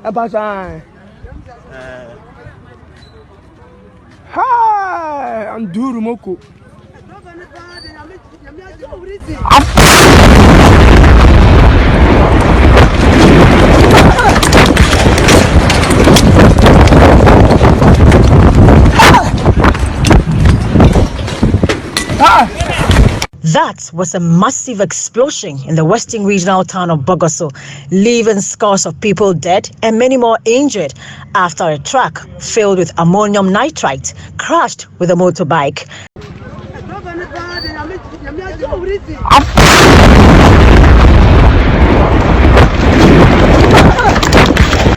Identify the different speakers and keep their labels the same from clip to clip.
Speaker 1: Abasan. Hi, I'm Duru Moko.
Speaker 2: That was a massive explosion in the western regional town of Bogoso, leaving scores of people dead and many more injured after a truck filled with ammonium nitrate crashed with a motorbike.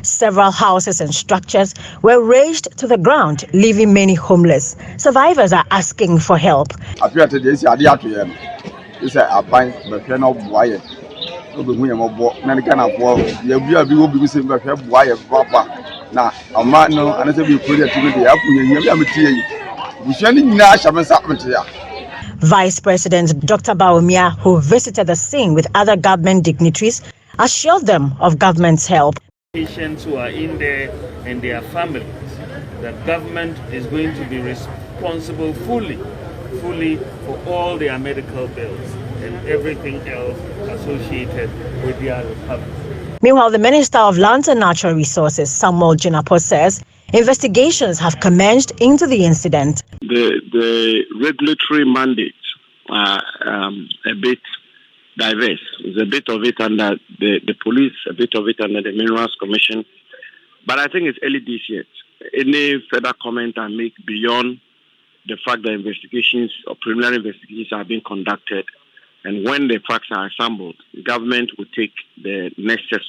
Speaker 2: Several houses and structures were razed to the ground, leaving many homeless. Survivors are asking for help. Vice President Dr. Baumia, who visited the scene with other government dignitaries, assured them of government's help.
Speaker 3: Patients who are in there and their families, the government is going to be responsible fully for all their medical bills and everything else associated with their recovery.
Speaker 2: Meanwhile, the Minister of Lands and Natural Resources, Samuel Jinapo, says investigations have commenced into the incident.
Speaker 4: The regulatory mandate are a bit diverse. There's a bit of it under the police, a bit of it under the Minerals Commission. But I think it's early days yet. Any further comment I make beyond the fact that investigations or preliminary investigations are being conducted, and when the facts are assembled, the government will take the necessary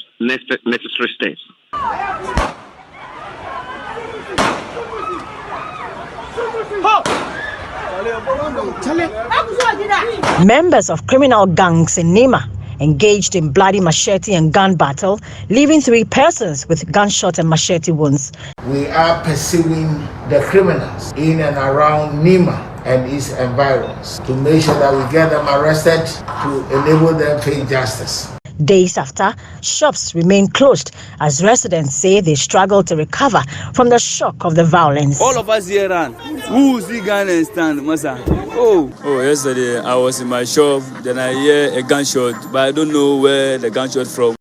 Speaker 4: steps.
Speaker 2: Members of criminal gangs in Nima engaged in bloody machete and gun battle, leaving 3 persons with gunshot and machete wounds.
Speaker 5: We are pursuing the criminals in and around Nima and its environs to make sure that we get them arrested to enable them to face justice.
Speaker 2: Days after, shops remain closed as residents say they struggle to recover from the shock of the violence.
Speaker 6: All of us here ran. Who's the gun and stand, Masa? Oh, yesterday I was in my shop, then I hear a gunshot, but I don't know where the gunshot from.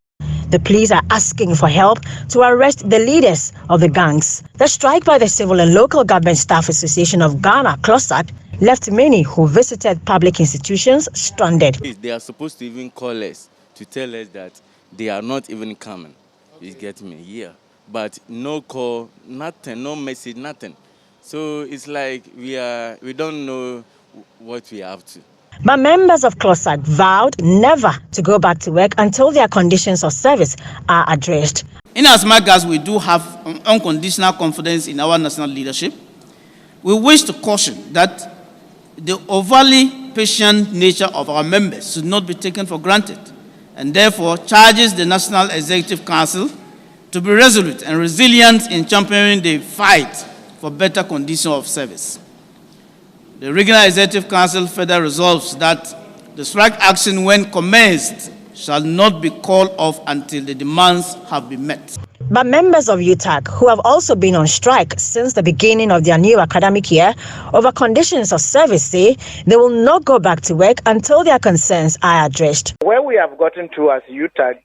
Speaker 2: The police are asking for help to arrest the leaders of the gangs. The strike by the Civil and Local Government Staff Association of Ghana, CLOSAD, left many who visited public institutions stranded.
Speaker 7: They are supposed to even call us to tell us that they are not even coming. You get me? Yeah. But no call, nothing, no message, nothing. So it's like we don't know what we have to.
Speaker 2: But members of CLOSAD vowed never to go back to work until their conditions of service are addressed.
Speaker 8: In as much as we do have unconditional confidence in our national leadership, we wish to caution that the overly patient nature of our members should not be taken for granted, and therefore charges the National Executive Council to be resolute and resilient in championing the fight for better conditions of service. The Regional Executive Council further resolves that the strike action, when commenced, shall not be called off until the demands have been met.
Speaker 2: But members of UTAG, who have also been on strike since the beginning of their new academic year over conditions of service, say they will not go back to work until their concerns are addressed.
Speaker 9: Where we have gotten to as UTAG,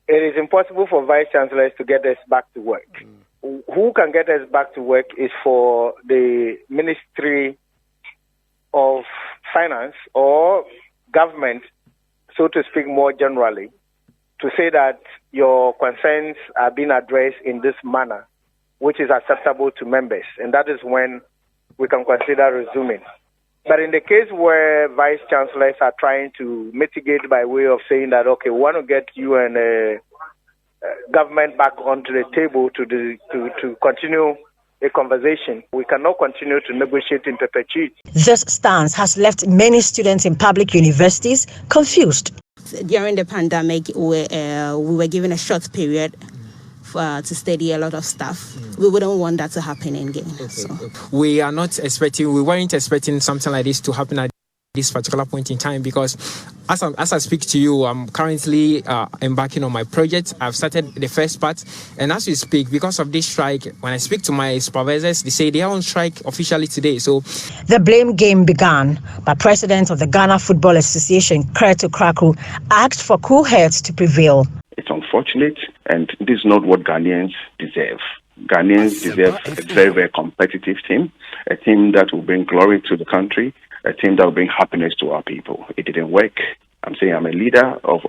Speaker 9: it is impossible for vice chancellors to get us back to work. Who can get us back to work is for the Ministry of Finance or government, so to speak more generally, to say that your concerns are being addressed in this manner, which is acceptable to members, and that is when we can consider resuming. But in the case where vice chancellors are trying to mitigate by way of saying that, okay, we want to get you and government back onto the table to continue a conversation, we cannot continue to negotiate in perpetuity.
Speaker 2: This stance has left many students in public universities confused.
Speaker 10: During the pandemic, we were given a short period to study a lot of stuff. We wouldn't want that to happen again.
Speaker 11: We weren't expecting something like this to happen this particular point in time, because as I speak to you, I'm currently embarking on my project. I've started the first part, and as we speak, because of this strike, when I speak to my supervisors, they say they are on strike officially today. So
Speaker 2: the blame game began, but President of the Ghana Football Association, Kreto Kraku, asked for cool heads to prevail.
Speaker 12: It's unfortunate, and this is not what Ghanaians deserve. Ghanaians deserve a very, very competitive team, a team that will bring glory to the country, a team that will bring happiness to our people. It didn't work. I'm saying I'm a leader of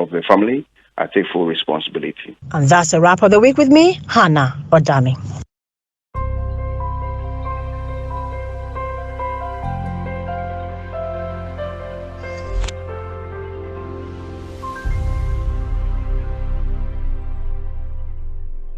Speaker 12: the family. I take full responsibility.
Speaker 2: And that's a wrap of the week with me, Hannah Odame.